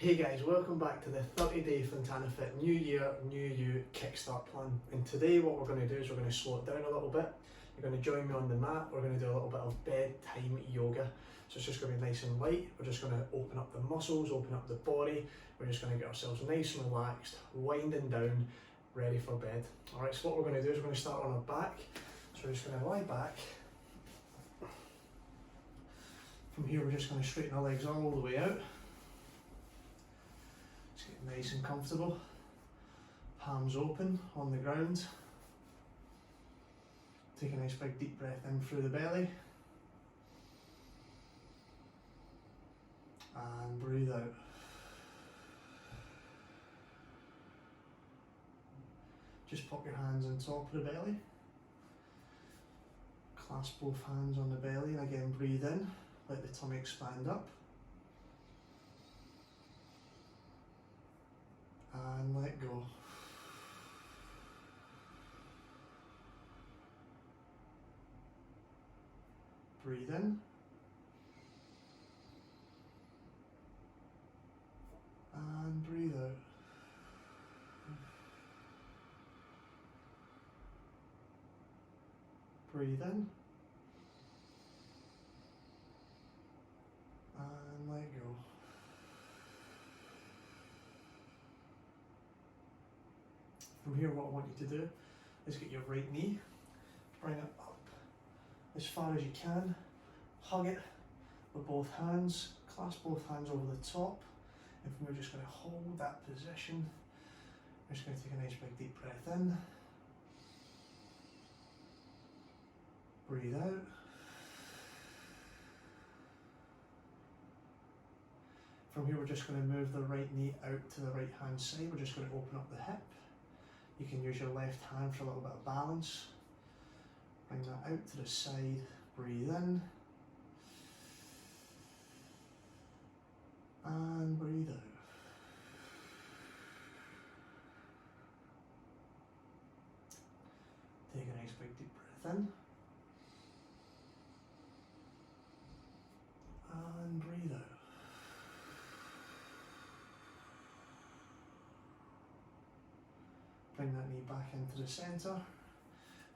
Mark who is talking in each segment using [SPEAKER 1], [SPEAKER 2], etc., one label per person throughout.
[SPEAKER 1] Hey guys, welcome back to the 30-day Fontana Fit New Year, New You Kickstart Plan. And today what we're going to do is we're going to slow it down a little bit. You're going to join me on the mat, we're going to do a little bit of bedtime yoga. So it's just going to be nice and light. We're just going to open up the muscles, open up the body. We're just going to get ourselves nice and relaxed, winding down, ready for bed. Alright, so what we're going to do is we're going to start on our back. So we're just going to lie back. From here we're just going to straighten our legs all the way out. Just get nice and comfortable. Palms open on the ground. Take a nice big deep breath in through the belly. And breathe out. Just pop your hands on top of the belly. Clasp both hands on the belly and again breathe in. Let the tummy expand up. And let go. Breathe in. And breathe out. Breathe in. And let go. From here, what I want you to do is get your right knee, bring it up as far as you can, hug it with both hands, clasp both hands over the top, and from here, we're just going to hold that position. We're just going to take a nice big deep breath in, breathe out, from here we're just going to move the right knee out to the right hand side. We're just going to open up the hip. You can use your left hand for a little bit of balance. Bring that out to the side, breathe in. And breathe out. Take a nice big deep breath in. And breathe out. Bring that knee back into the centre.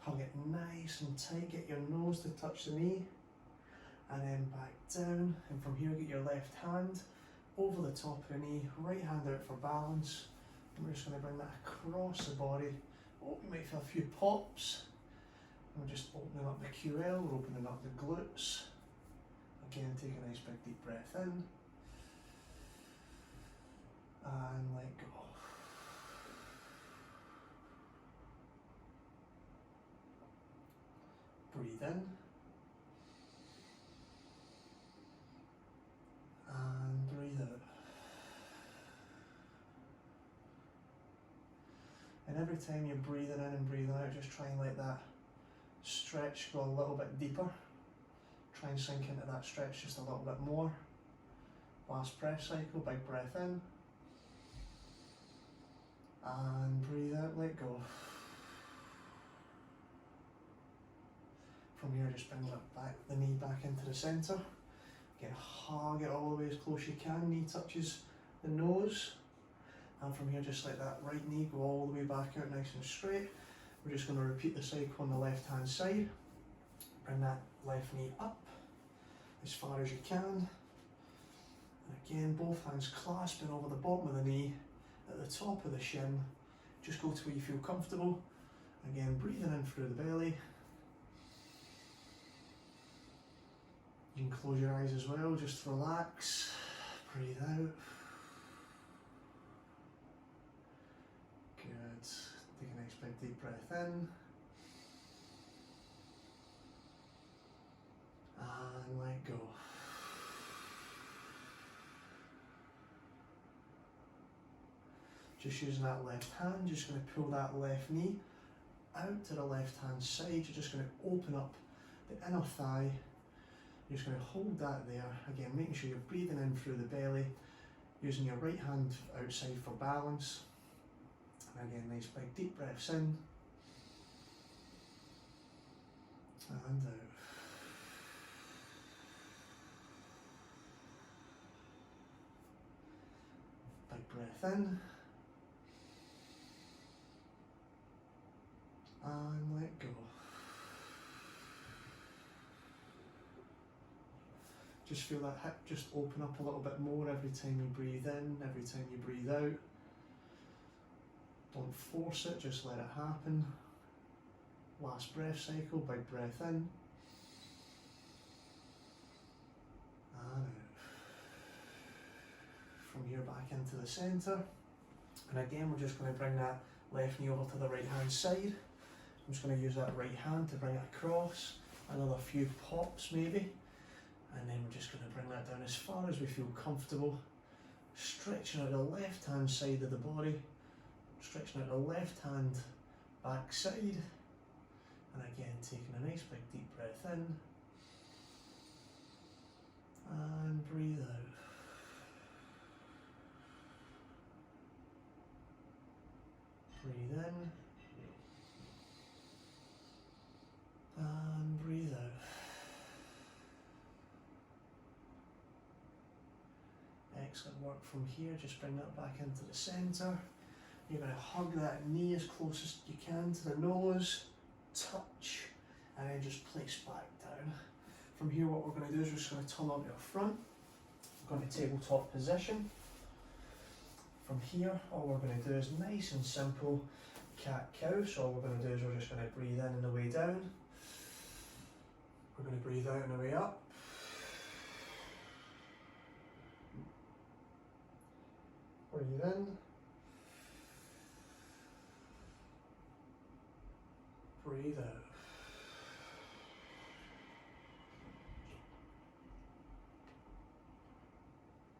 [SPEAKER 1] Hug it nice and tight. Get your nose to touch the knee. And then back down. And from here, get your left hand over the top of the knee. Right hand out for balance. And we're just going to bring that across the body. Oh, you might feel a few pops. And we're just opening up the QL. We're opening up the glutes. Again, take a nice big deep breath in. And let go. Breathe in. And breathe out. And every time you're breathing in and breathing out, just try and let that stretch go a little bit deeper. Try and sink into that stretch just a little bit more. Last breath cycle, big breath in. And breathe out, let go. From here, just bring the knee back into the centre. Again, hug it all the way as close as you can. Knee touches the nose. And from here, just let that right knee go all the way back out nice and straight. We're just going to repeat the cycle on the left hand side. Bring that left knee up as far as you can. And again, both hands clasping over the bottom of the knee at the top of the shin. Just go to where you feel comfortable. Again, breathing in through the belly. You can close your eyes as well, just relax, breathe out. Good. Take a nice big deep breath in. And let go. Just using that left hand, just going to pull that left knee out to the left hand side. You're just going to open up the inner thigh. You're just going to hold that there, again making sure you're breathing in through the belly, using your right hand outside for balance. And again, nice big deep breaths in and out. big breath in. And let go. Just feel that hip just open up a little bit more every time you breathe in, every time you breathe out. Don't force it, just let it happen. Last breath cycle, big breath in. And out. From here back into the centre. And again, we're just going to bring that left knee over to the right hand side. I'm just going to use that right hand to bring it across. Another few pops maybe. And then we're just going to bring that down as far as we feel comfortable. Stretching out the left hand side of the body. Stretching out the left hand back side. And again, taking a nice big deep breath in. And breathe out. Breathe in. And breathe out. Excellent work from here. Just bring that back into the centre. You're going to hug that knee as close as you can to the nose, touch, and then just place back down. From here, what we're going to do is we're just going to turn onto our front. We're going to tabletop position. From here, all we're going to do is nice and simple cat-cow. So all we're going to do is we're just going to breathe in on the way down. We're going to breathe out on the way up. Breathe in. Breathe out.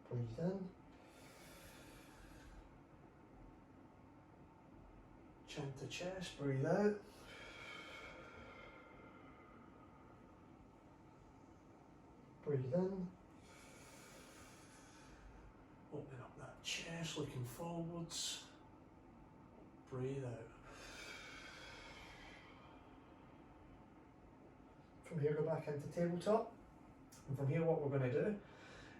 [SPEAKER 1] Breathe in. Chin to chest, breathe out. Breathe in. Open up that chest, looking forwards. Breathe out. From here, go back into tabletop. And from here, what we're going to do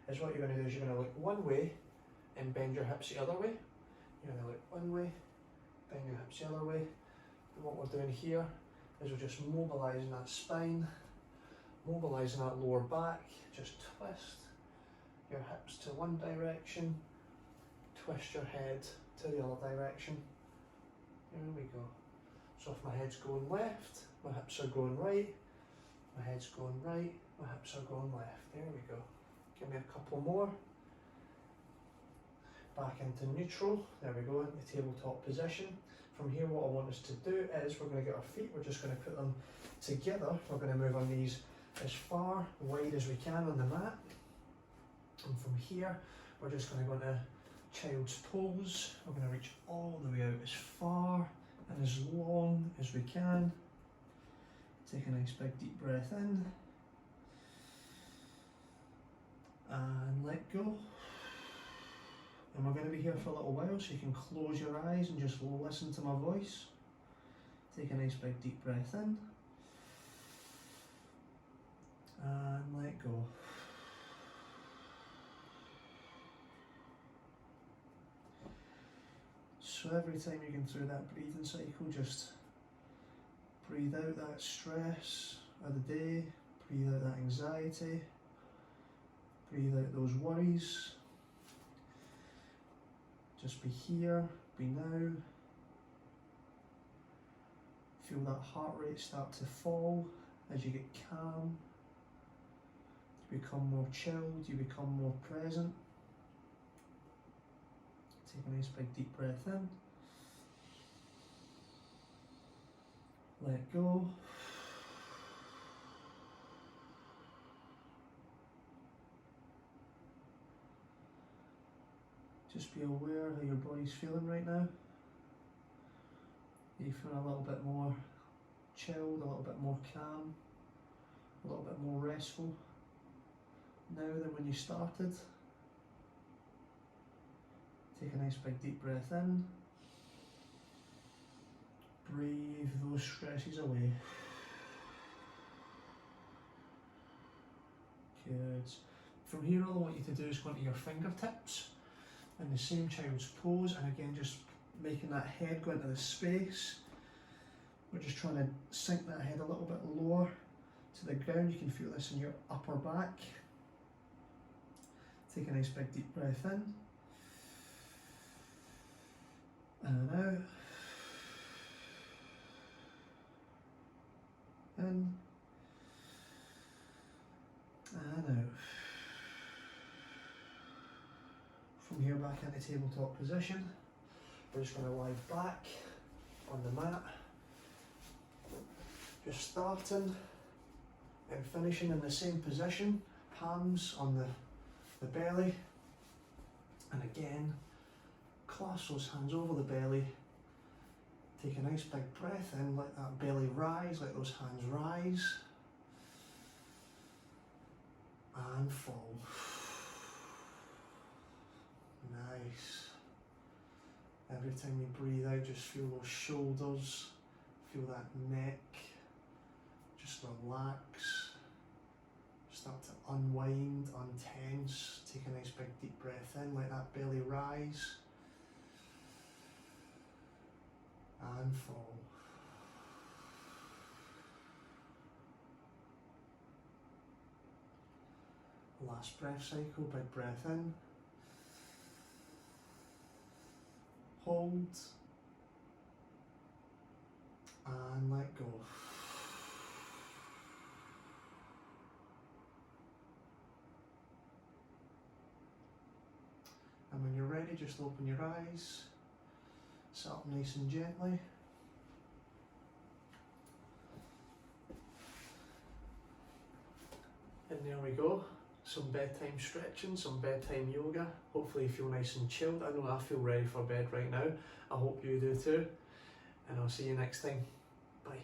[SPEAKER 1] is what you're going to do is you're going to look one way and bend your hips the other way. You're going to look one way, bend your hips the other way. And what we're doing here is we're just mobilising that spine, mobilising that lower back. Just twist your hips to one direction, twist your head to the other direction. Here we go. So if my head's going left, my hips are going right, my head's going right, my hips are going left. There we go. Give me a couple more. Back into neutral. There we go, in the tabletop position. From here, what I want us to do is we're going to get our feet, we're just going to put them together. We're going to move our knees as far wide as we can on the mat. And from here, we're just going to go into child's pose. We're going to reach all the way out as far and as long as we can. Take a nice big deep breath in. And let go. And we're going to be here for a little while, so you can close your eyes and just listen to my voice. Take a nice big deep breath in. And let go. So every time you go through that breathing cycle, just breathe out that stress of the day, breathe out that anxiety, breathe out those worries. Just be here, be now. Feel that heart rate start to fall as you get calm. You become more chilled, you become more present. Take a nice big deep breath in. Let go. Just be aware how your body's feeling right now. Are you feeling a little bit more chilled, a little bit more calm, a little bit more restful now than when you started? Take a nice big deep breath in. Breathe those stresses away. Good. From here, all I want you to do is go into your fingertips. in the same child's pose, and again just making that head go into the space. We're just trying to sink that head a little bit lower to the ground. You can feel this in your upper back. Take a nice big deep breath in and out. In and out. From here back into tabletop position. We're just going to lie back on the mat. Just starting and finishing in the same position. Palms on the belly. And again, clasp those hands over the belly. Take a nice big breath in, let that belly rise, let those hands rise. And fall. Nice. Every time you breathe out, just feel those shoulders, feel that neck, just relax. Start to unwind, untense. Take a nice big deep breath in, let that belly rise. And fall. Last breath cycle, big breath in. Hold. And let go. And when you're ready, just open your eyes. Sit up nice and gently. And there we go. Some bedtime stretching, some bedtime yoga. Hopefully you feel nice and chilled. I know I feel ready for bed right now. I hope you do too. And I'll see you next time. Bye.